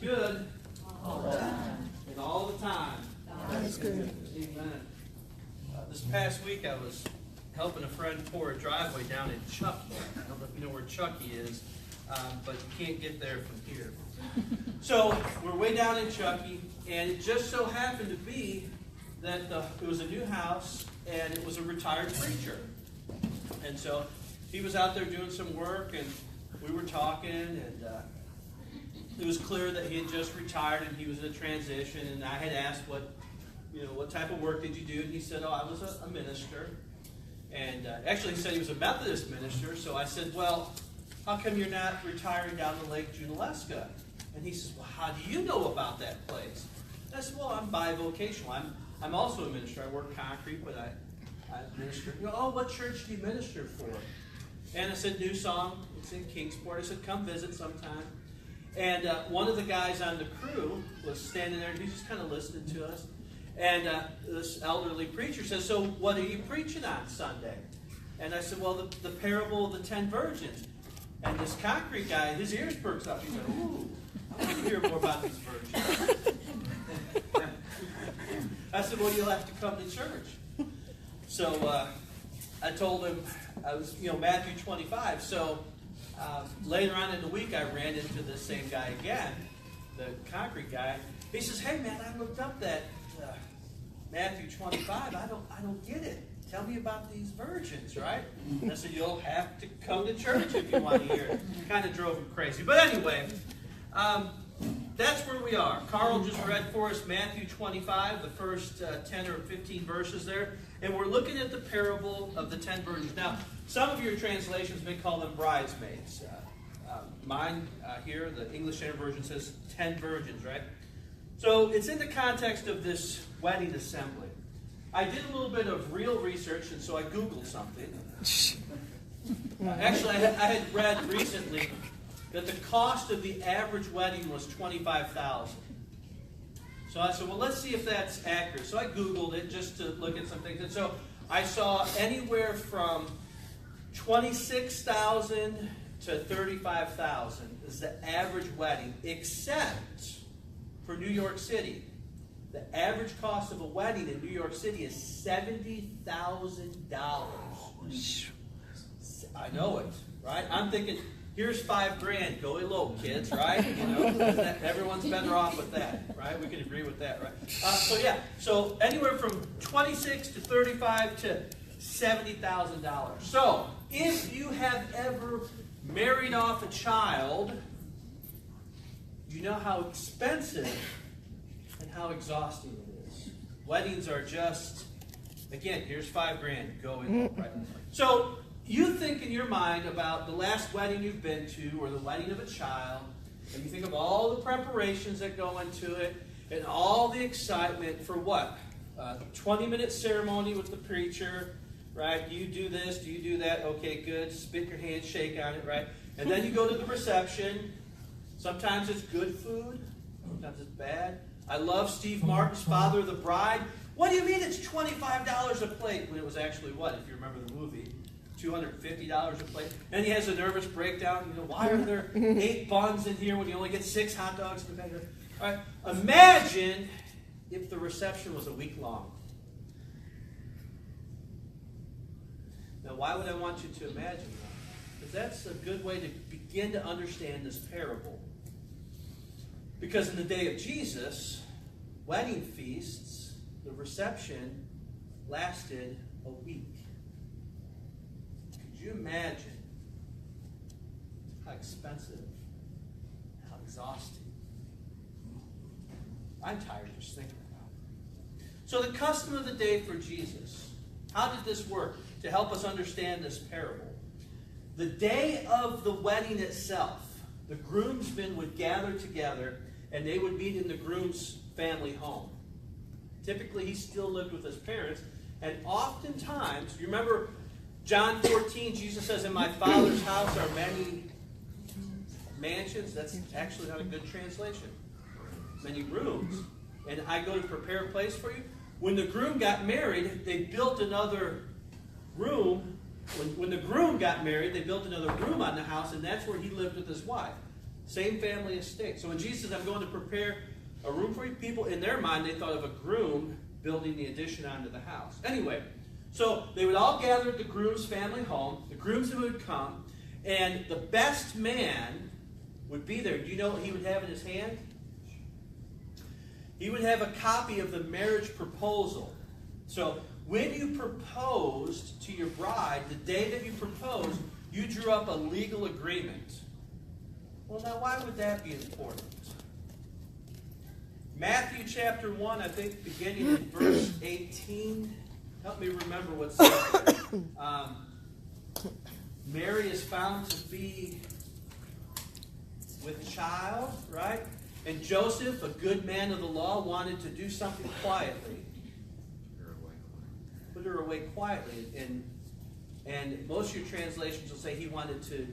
good. All the time. And all the time. God is good. Amen. This past week I was helping a friend pour a driveway down in Chucky. I don't know if you know where Chucky is, but you can't get there from here. So we're way down in Chucky, and it just so happened to be that it was a new house, and it was a retired preacher. And so he was out there doing some work, and we were talking, and it was clear that he had just retired, and he was in a transition. And I had asked, what type of work did you do? And he said, I was a minister. And actually, he said he was a Methodist minister. So I said, well, how come you're not retiring down to Lake Junaluska? And he says, well, how do you know about that place? And I said, well, I'm bivocational. I'm also a minister. I work concrete, but I minister. What church do you minister for? And I said, New Song. It's in Kingsport. I said, come visit sometime. And one of the guys on the crew was standing there, and he's just kind of listening to us. And this elderly preacher says, so what are you preaching on Sunday? And I said, well, the parable of the 10 virgins. And this concrete guy, his ears perks up. He said, ooh, I want to hear more about these virgins. I said, well, you'll have to come to church. So I told him, I was, Matthew 25. So later on in the week, I ran into the same guy again, the concrete guy. He says, hey, man, I looked up that Matthew 25. I don't get it. Tell me about these virgins, right? And I said, you'll have to come to church if you want to hear it. Kind of drove him crazy. But anyway, that's where we are. Carl just read for us Matthew 25, the first 10 or 15 verses there. And we're looking at the parable of the 10 virgins. Now, some of your translations may call them bridesmaids. Mine here, the English Standard Version, says 10 virgins, right? So it's in the context of this wedding assembly. I did a little bit of real research, and so I Googled something. Actually, I had read recently that the cost of the average wedding was $25,000. So I said, well, let's see if that's accurate. So I Googled it just to look at some things. And so I saw anywhere from $26,000 to $35,000 is the average wedding, except for New York City. The average cost of a wedding in New York City is $70,000. I know it, right? I'm thinking, here's $5,000. Go elope, kids, right? Everyone's better off with that, right? We can agree with that, right? So anywhere from $26,000 to $35,000 to $70,000. So if you have ever married off a child, you know how expensive and how exhausting it is. Weddings are just, again, here's $5,000. Go in, right? So you think in your mind about the last wedding you've been to, or the wedding of a child, and you think of all the preparations that go into it, and all the excitement for what? 20-minute ceremony with the preacher, right? You do this, do you do that? Okay, good. Spit your hand, shake on it, right? And then you go to the reception. Sometimes it's good food. Sometimes it's bad. I love Steve Martin's Father of the Bride. What do you mean it's $25 a plate when it was actually what, if you remember the movie? $250 a plate. And he has a nervous breakdown. Why are there 8 buns in here when you only get 6 hot dogs in the bag? All right. Imagine if the reception was a week long. Now, why would I want you to imagine that? Because that's a good way to begin to understand this parable. Because in the day of Jesus, wedding feasts, the reception lasted a week. Could you imagine how expensive, how exhausting? I'm tired just thinking about it. So the custom of the day for Jesus, how did this work to help us understand this parable? The day of the wedding itself, the groomsmen would gather together and they would meet in the groom's family home. Typically, he still lived with his parents. And oftentimes, you remember John 14, Jesus says, in my Father's house are many mansions. That's actually not a good translation. Many rooms. And I go to prepare a place for you. When the groom got married, they built another room. When the groom got married, they built another room on the house, and that's where he lived with his wife. Same family estate. So when Jesus says, I'm going to prepare a room for you, people in their mind, they thought of a groom building the addition onto the house. Anyway, so they would all gather at the groom's family home. The groomsmen would come, and the best man would be there. Do you know what he would have in his hand? He would have a copy of the marriage proposal. So when you proposed to your bride, the day that you proposed, you drew up a legal agreement. Well, now why would that be important? Matthew chapter 1, I think, beginning in verse 18. Help me remember what's said. Mary is found to be with child, right? And Joseph, a good man of the law, wanted to do something quietly. Put her away quietly. And most of your translations will say he wanted to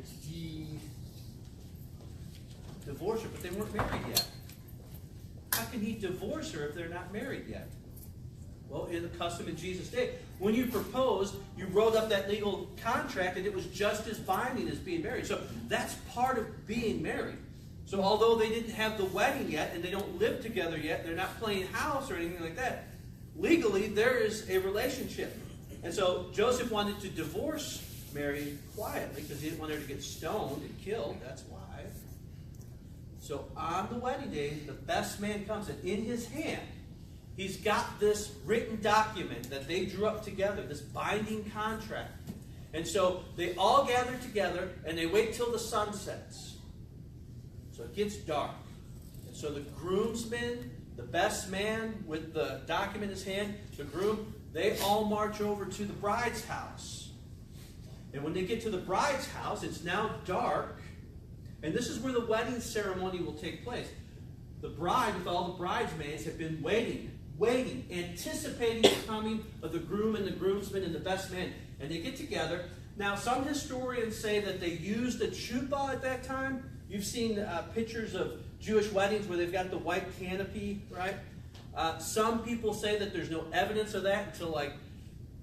divorce her, but they weren't married yet. How can he divorce her if they're not married yet? Well, in the custom in Jesus' day, when you proposed, you wrote up that legal contract, and it was just as binding as being married. So that's part of being married. So although they didn't have the wedding yet, and they don't live together yet, they're not playing house or anything like that, legally there is a relationship. And so Joseph wanted to divorce Mary quietly because he didn't want her to get stoned and killed. That's why. So on the wedding day, the best man comes, and in his hand, he's got this written document that they drew up together, this binding contract. And so they all gather together, and they wait till the sun sets. So it gets dark. And so the groomsmen, the best man with the document in his hand, the groom, they all march over to the bride's house. And when they get to the bride's house, it's now dark. And this is where the wedding ceremony will take place. The bride, with all the bridesmaids, have been waiting, anticipating the coming of the groom and the groomsmen and the best man. And they get together. Now, some historians say that they used a chuppah at that time. You've seen pictures of Jewish weddings where they've got the white canopy, right? Some people say that there's no evidence of that until like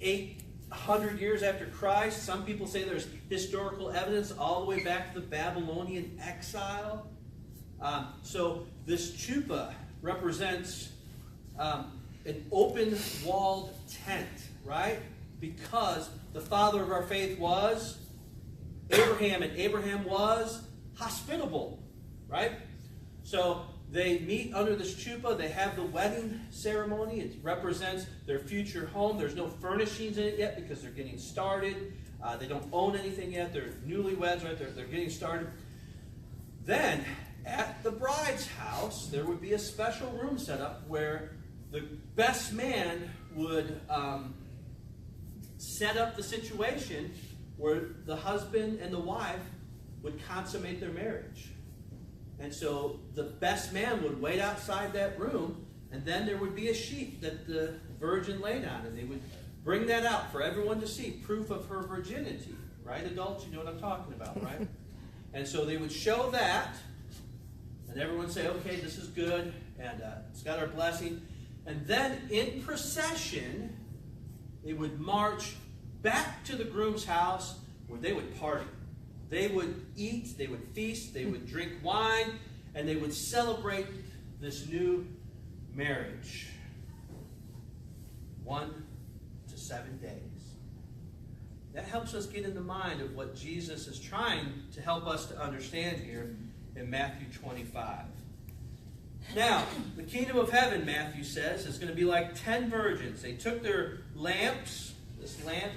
800 years after Christ. Some people say there's historical evidence all the way back to the Babylonian exile. So this chuppah represents an open-walled tent, right? Because the father of our faith was Abraham, and Abraham was hospitable, right? So they meet under this chuppah. They have the wedding ceremony. It represents their future home. There's no furnishings in it yet because they're getting started. They don't own anything yet. They're newlyweds, right? They're getting started. Then, at the bride's house, there would be a special room set up where the best man would set up the situation where the husband and the wife would consummate their marriage. And so the best man would wait outside that room, and then there would be a sheet that the virgin laid on, and they would bring that out for everyone to see, proof of her virginity. Right, adults? You know what I'm talking about, right? And so they would show that, and everyone would say, okay, this is good, and it's got our blessing. And then in procession, they would march back to the groom's house where they would party. They would eat, they would feast, they would drink wine, and they would celebrate this new marriage. 1 to 7 days. That helps us get in the mind of what Jesus is trying to help us to understand here in Matthew 25. Now, the kingdom of heaven, Matthew says, is going to be like 10 virgins. They took their lamps. This lamp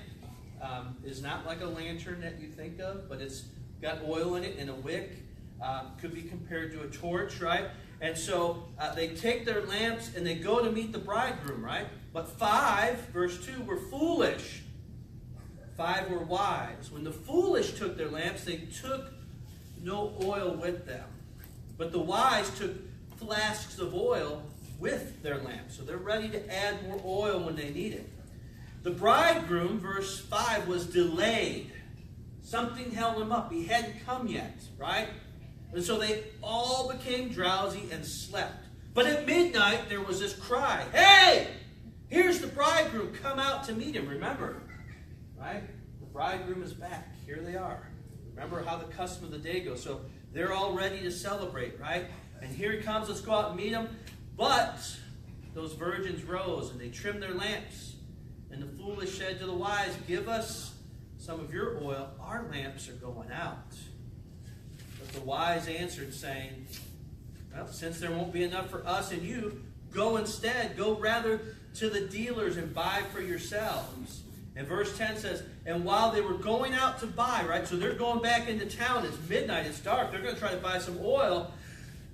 is not like a lantern that you think of, but it's got oil in it and a wick. Could be compared to a torch, right? And so they take their lamps and they go to meet the bridegroom, right? But 5, verse 2, were foolish. 5 were wise. When the foolish took their lamps, they took no oil with them. But the wise took flasks of oil with their lamps. So they're ready to add more oil when they need it. The bridegroom, verse 5, was delayed. Something held him up. He hadn't come yet, right? And so they all became drowsy and slept. But at midnight, there was this cry, hey, here's the bridegroom. Come out to meet him. Remember, right? The bridegroom is back. Here they are. Remember how the custom of the day goes. So They're all ready to celebrate, right? And here he comes, let's go out and meet him. But those virgins rose and they trimmed their lamps. And the foolish said to the wise, give us some of your oil. Our lamps are going out. But the wise answered, saying, well, since there won't be enough for us and you, go instead. Go rather to the dealers and buy for yourselves. And verse 10 says, and while they were going out to buy, right, so they're going back into town, it's midnight, it's dark, they're going to try to buy some oil.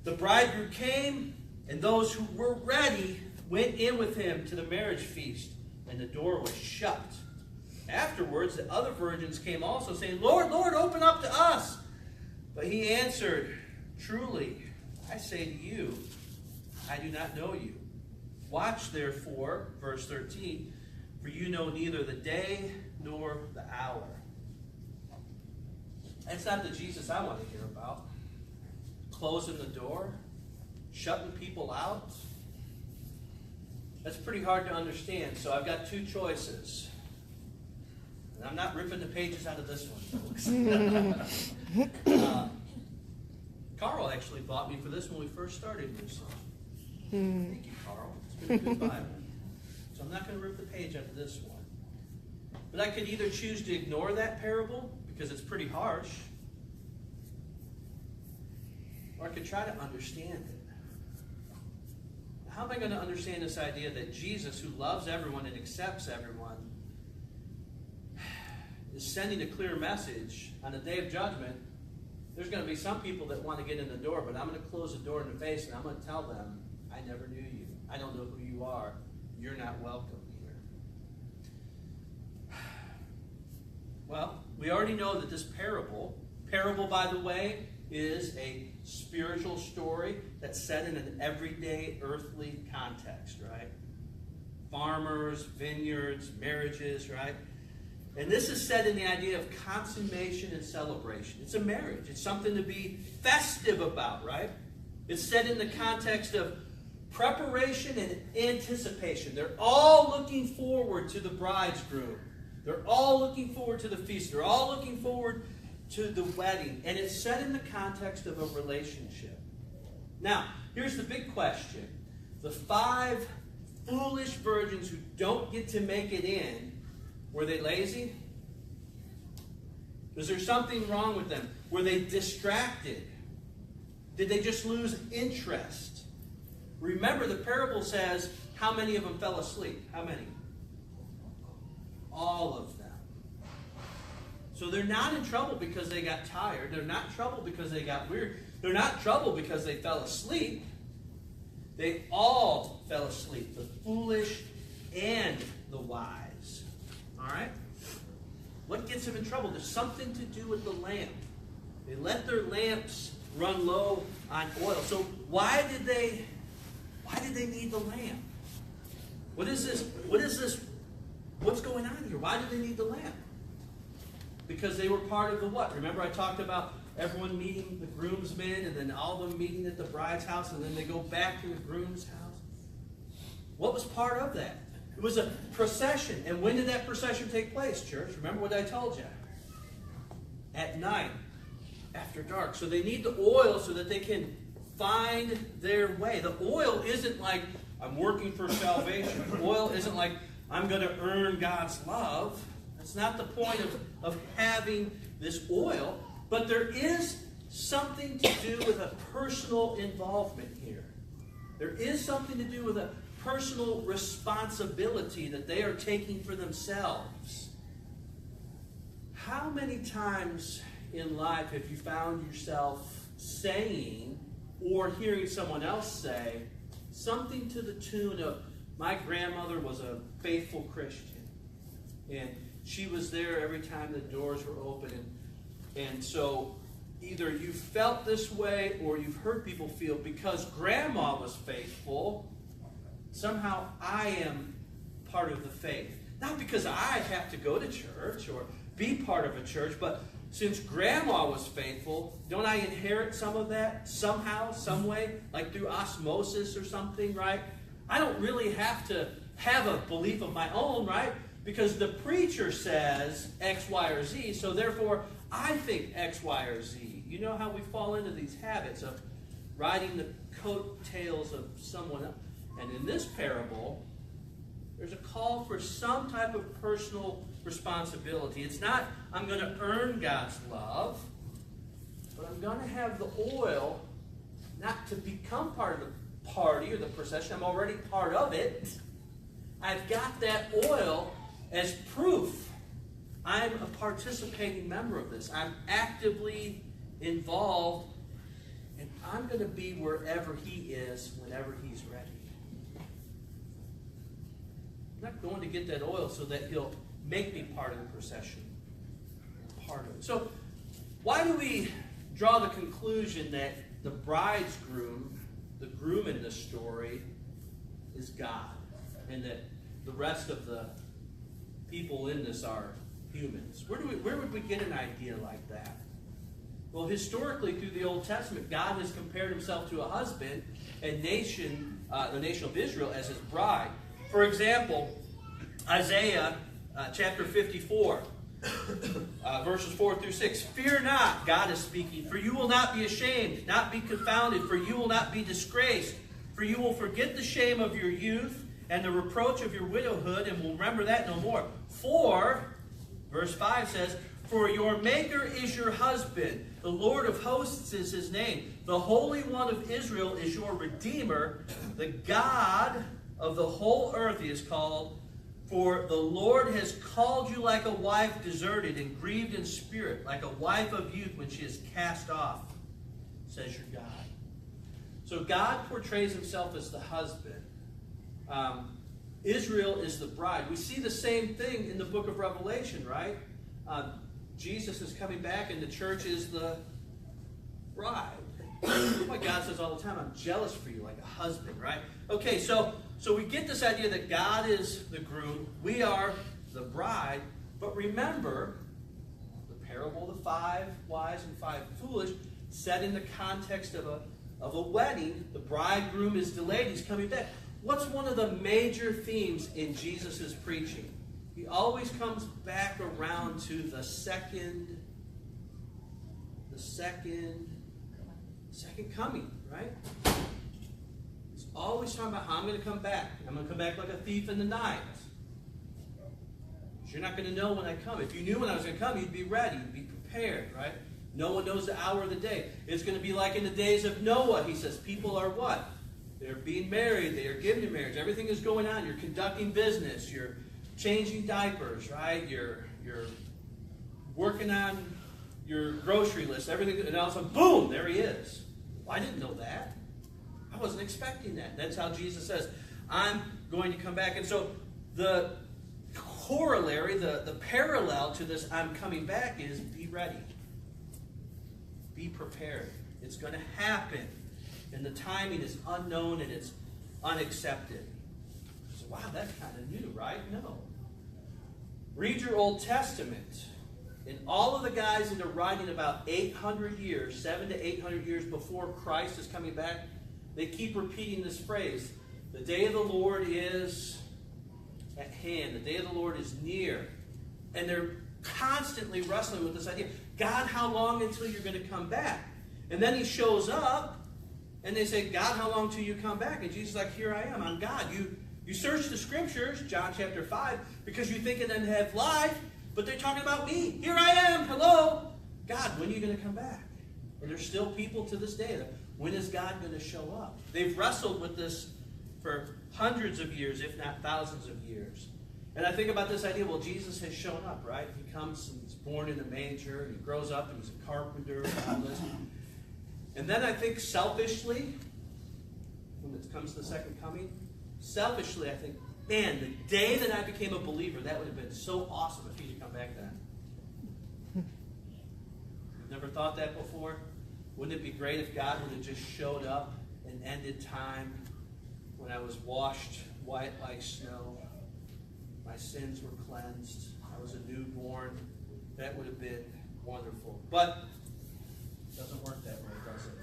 The bridegroom came, and those who were ready went in with him to the marriage feast, and the door was shut. Afterwards, the other virgins came also, saying, Lord, Lord, open up to us. But he answered, truly, I say to you, I do not know you. Watch therefore, verse 13, for you know neither the day nor the hour. That's not the Jesus I want to hear about. Closing the door, shutting people out. That's pretty hard to understand. So I've got two choices. And I'm not ripping the pages out of this one, folks. Carl actually bought me for this when we first started this. Thank you, Carl. It's been a good Bible. So I'm not going to rip the page out of this one. But I could either choose to ignore that parable, because it's pretty harsh, or I could try to understand it. How am I going to understand this idea that Jesus, who loves everyone and accepts everyone, is sending a clear message on the day of judgment? There's going to be some people that want to get in the door, but I'm going to close the door in their face and I'm going to tell them, I never knew you. I don't know who you are. You're not welcome here. Well, we already know that this parable, by the way, is a spiritual story that's set in an everyday earthly context, right? Farmers, vineyards, marriages, right? And this is set in the idea of consummation and celebration. It's a marriage. It's something to be festive about, right? It's set in the context of preparation and anticipation. They're all looking forward to the bridegroom. They're all looking forward to the feast. They're all looking forward to the wedding. And it's set in the context of a relationship. Now, here's the big question. The 5 foolish virgins who don't get to make it in, were they lazy? Was there something wrong with them? Were they distracted? Did they just lose interest? Remember, the parable says, how many of them fell asleep? How many? All of them. So they're not in trouble because they got tired. They're not in trouble because they got weird. They're not in trouble because they fell asleep. They all fell asleep. The foolish and the wise. All right? What gets them in trouble? There's something to do with the lamp. They let their lamps run low on oil. So why did they need the lamp? What is this? What's going on here? Why did they need the lamp? Because they were part of the what? Remember I talked about everyone meeting the groomsmen and then all of them meeting at the bride's house and then they go back to the groom's house. What was part of that? It was a procession. And when did that procession take place, church? Remember what I told you? At night, after dark. So they need the oil so that they can find their way. The oil isn't like, I'm working for salvation. The oil isn't like, I'm going to earn God's love. That's not the point of having this oil. But there is something to do with a personal involvement here. There is something to do with a personal responsibility that they are taking for themselves. How many times in life have you found yourself saying or hearing someone else say something to the tune of, my grandmother was a faithful Christian, and she was there every time the doors were open, and so either you felt this way or you've heard people feel because grandma was faithful, somehow I am part of the faith. Not because I have to go to church or be part of a church, but since grandma was faithful, don't I inherit some of that somehow, some way, like through osmosis or something, right? I don't really have to have a belief of my own, right? Because the preacher says X, Y, or Z, so therefore I think X, Y, or Z. You know how we fall into these habits of riding the coattails of someone else. And in this parable, there's a call for some type of personal responsibility. It's not, I'm going to earn God's love, but I'm going to have the oil not to become part of the party or the procession. I'm already part of it. I've got that oil as proof. I'm a participating member of this. I'm actively involved, and I'm going to be wherever he is whenever he's ready. I'm not going to get that oil so that he'll make me part of the procession. Part of it. So, why do we draw the conclusion that the bridegroom, the groom in this story, is God, and that the rest of the people in this are humans? Where would we get an idea like that? Well, historically, through the Old Testament, God has compared himself to a husband and the nation of Israel as his bride. For example, Isaiah chapter 54, verses 4 through 6. Fear not, God is speaking, for you will not be ashamed, not be confounded, for you will not be disgraced. For you will forget the shame of your youth and the reproach of your widowhood, and will remember that no more. For, verse 5 says, for your Maker is your husband, the Lord of hosts is his name. The Holy One of Israel is your Redeemer. The God of the whole earth he is called. For the Lord has called you like a wife deserted and grieved in spirit, like a wife of youth when she is cast off, says your God. So God portrays himself as the husband. Israel is the bride. We see the same thing in the book of Revelation, right? Jesus is coming back and the church is the bride. That's why God says all the time, I'm jealous for you like a husband, right? Okay, so we get this idea that God is the groom, we are the bride, but remember, the parable of the 5 wise and 5 foolish, set in the context of a wedding, the bridegroom is delayed, he's coming back. What's one of the major themes in Jesus' preaching? He always comes back around to the second coming, right? He's always talking about how I'm going to come back. I'm going to come back like a thief in the night. You're not going to know when I come. If you knew when I was going to come, you'd be ready, you'd be prepared, right? No one knows the hour of the day. It's going to be like in the days of Noah. He says people are what? They're being married. They are given in marriage. Everything is going on. You're conducting business. You're changing diapers, right? You're working on your grocery list. Everything, and all of a sudden, boom, there he is. Well, I didn't know that. I wasn't expecting that. That's how Jesus says, I'm going to come back. And so the corollary, the parallel to this I'm coming back is be ready. Be prepared. It's going to happen. And the timing is unknown and it's unaccepted. So, wow, that's kind of new, right? No. Read your Old Testament. And all of the guys that are writing about 800 years, 700 to 800 years before Christ is coming back, they keep repeating this phrase. The day of the Lord is at hand. The day of the Lord is near. And they're constantly wrestling with this idea. God, how long until you're going to come back? And then he shows up, and they say, God, how long till you come back? And Jesus is like, here I am, I'm God. You search the scriptures, John chapter 5, because you think in them have life, but they're talking about me. Here I am, hello. God, when are you going to come back? And there's still people to this day that, when is God going to show up? They've wrestled with this for hundreds of years, if not thousands of years. And I think about this idea, well, Jesus has shown up, right? He comes and he's born in a manger, and he grows up and he's a carpenter and all this. And then I think selfishly, when it comes to the second coming, selfishly I think, man, the day that I became a believer, that would have been so awesome if he had come back then. You've never thought that before? Wouldn't it be great if God would have just showed up and ended time when I was washed white like snow? My sins were cleansed. I was a newborn. That would have been wonderful. But it doesn't work that way, does it?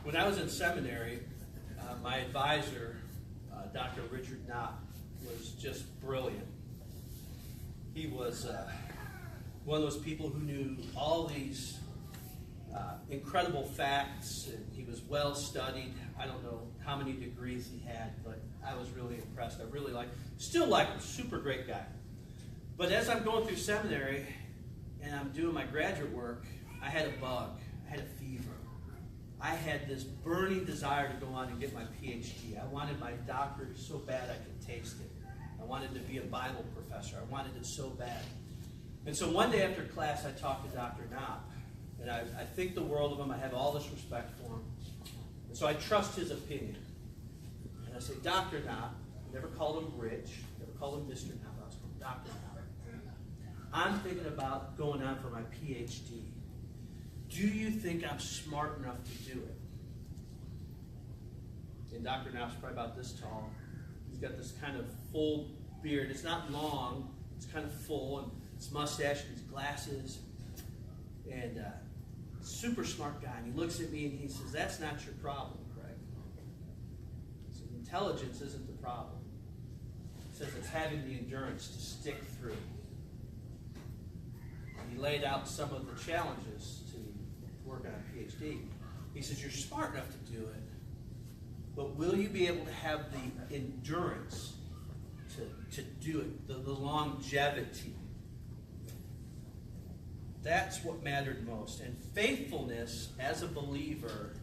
When I was in seminary, my advisor, Dr. Richard Knott, was just brilliant. He was one of those people who knew all these incredible facts, and he was well studied. I don't know how many degrees he had, but I was really impressed. I really still like him, super great guy. But as I'm going through seminary and I'm doing my graduate work, I had a bug. I had a fever. I had this burning desire to go on and get my PhD. I wanted my doctorate so bad I could taste it. I wanted to be a Bible professor. I wanted it so bad. And so one day after class, I talked to Dr. Knopp. And I think the world of him. I have all this respect for him. And so I trust his opinion. And I say, Dr. Knopp, never called him Rich, never called him Mr. Knopp. I was called Dr. Knopp. I'm thinking about going on for my PhD. Do you think I'm smart enough to do it? And Dr. Knopp's probably about this tall. He's got this kind of full beard. It's not long. It's kind of full. And his mustache and his glasses. And super smart guy. And he looks at me and he says, that's not your problem, Craig. He says, intelligence isn't the problem. He says it's having the endurance to stick through. And he laid out some of the challenges to work on a PhD. He says, you're smart enough to do it, but will you be able to have the endurance to do it, the longevity? That's what mattered most. And faithfulness as a believer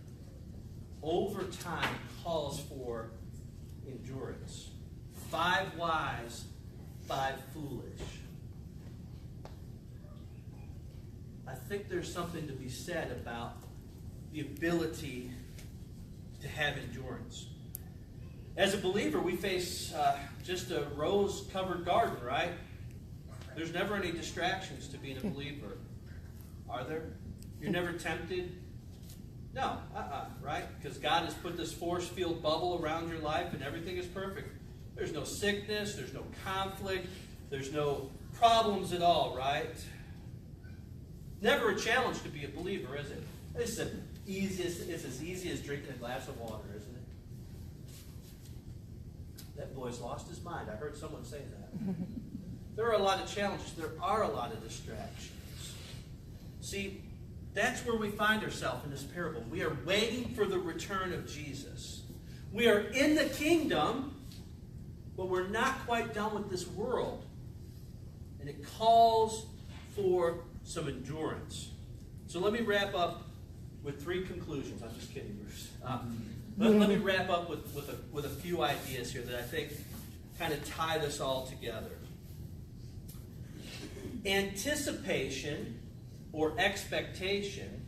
over time calls for endurance. 5 wise, 5 foolish. I think there's something to be said about the ability to have endurance. As a believer, we face just a rose-covered garden, right? There's never any distractions to being a believer. Are there? You're never tempted? No, right? Because God has put this force field bubble around your life and everything is perfect. There's no sickness, there's no conflict, there's no problems at all, right? Never a challenge to be a believer, is it? It's as easy as drinking a glass of water, isn't it? That boy's lost his mind. I heard someone say that. There are a lot of challenges. There are a lot of distractions. See, that's where we find ourselves in this parable. We are waiting for the return of Jesus. We are in the kingdom, but we're not quite done with this world. And it calls for some endurance. So let me wrap up with 3 conclusions. I'm just kidding, Bruce. Let me wrap up with a few ideas here that I think kind of tie this all together. Anticipation or expectation,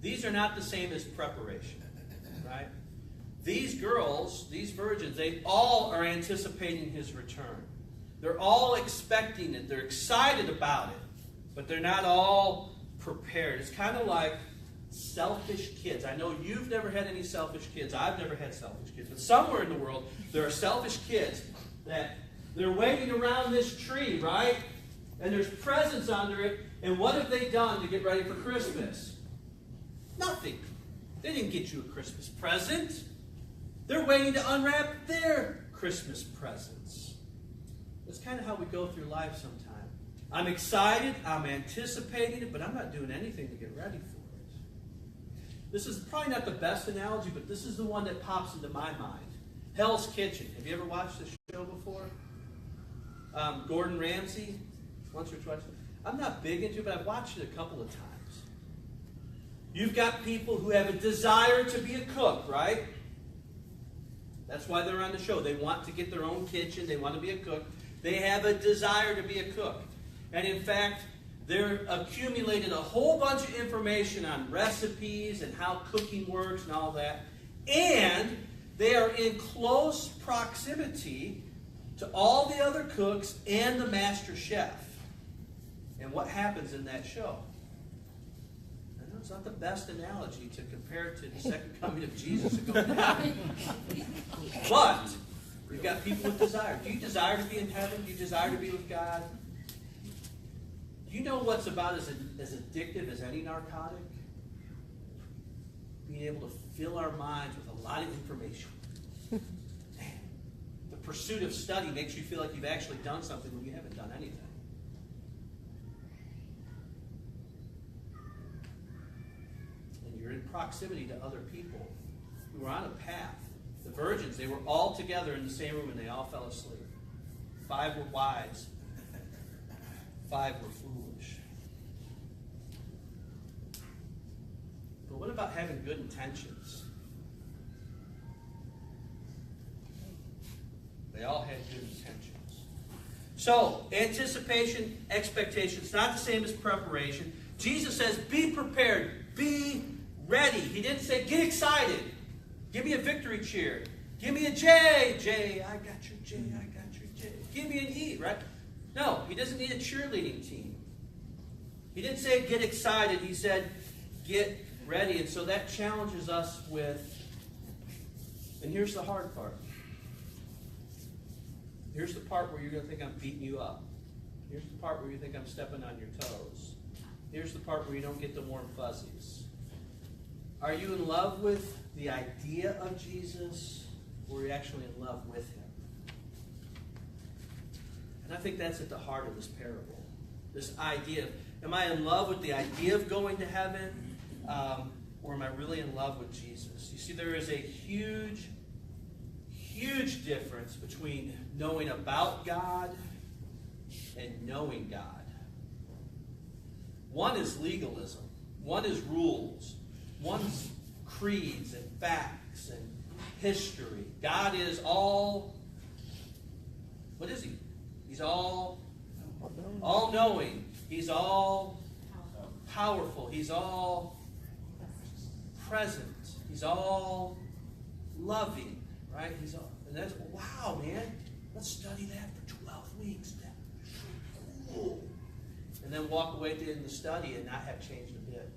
these are not the same as preparation, right? These girls, these virgins, they all are anticipating his return. They're all expecting it. They're excited about it, but they're not all prepared. It's kind of like selfish kids. I know you've never had any selfish kids. I've never had selfish kids. But somewhere in the world, there are selfish kids that they're waiting around this tree, right? And there's presents under it. And what have they done to get ready for Christmas? Nothing. They didn't get you a Christmas present. They're waiting to unwrap their Christmas presents. That's kind of how we go through life sometimes. I'm excited, I'm anticipating it, but I'm not doing anything to get ready for it. This is probably not the best analogy, but this is the one that pops into my mind. Hell's Kitchen. Have you ever watched this show before? Gordon Ramsay, once or twice. I'm not big into it, but I've watched it a couple of times. You've got people who have a desire to be a cook, right? That's why they're on the show. They want to get their own kitchen. They want to be a cook. They have a desire to be a cook. And in fact, they're accumulated a whole bunch of information on recipes and how cooking works and all that. And they are in close proximity to all the other cooks and the master chef. And what happens in that show? I know it's not the best analogy to compare it to the second coming of Jesus and going to heaven. But we've got people with desire. Do you desire to be in heaven? Do you desire to be with God? Do you know what's about as addictive as any narcotic? Being able to fill our minds with a lot of information. Man, the pursuit of study makes you feel like you've actually done something when you haven't done anything. proximity to other people who were on a path. The virgins, they were all together in the same room and they all fell asleep. 5 were wise, 5 were foolish. But what about having good intentions? They all had good intentions. So, anticipation, expectation. It's not the same as preparation. Jesus says, be prepared. Be ready. He didn't say, get excited. Give me a victory cheer. Give me a J. J, I got your J, I got your J. Give me an E, right? No, he doesn't need a cheerleading team. He didn't say get excited. He said get ready. And so that challenges us with, and here's the hard part. Here's the part where you're going to think I'm beating you up. Here's the part where you think I'm stepping on your toes. Here's the part where you don't get the warm fuzzies. Are you in love with the idea of Jesus, or are you actually in love with him? And I think that's at the heart of this parable. This idea of, am I in love with the idea of going to heaven, or am I really in love with Jesus? You see, there is a huge difference between knowing about God and knowing God. One is legalism. One is rules. One's creeds and facts and history. God is all, what is he? He's all knowing. He's all powerful. He's all present. He's all loving. Right? He's all, and that's, wow, man. Let's study that for 12 weeks. That's cool. And then walk away at the end of the study and not have changed a bit.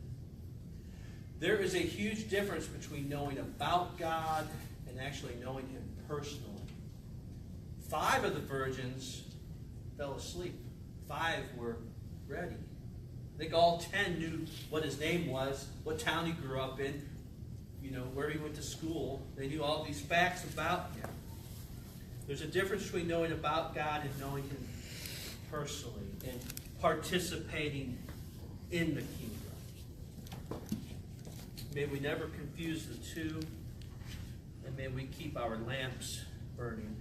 There is a huge difference between knowing about God and actually knowing him personally. 5 of the virgins fell asleep. 5 were ready. I think all 10 knew what his name was, what town he grew up in, where he went to school. They knew all these facts about him. There's a difference between knowing about God and knowing him personally and participating in the kingdom. May we never confuse the two, and may we keep our lamps burning.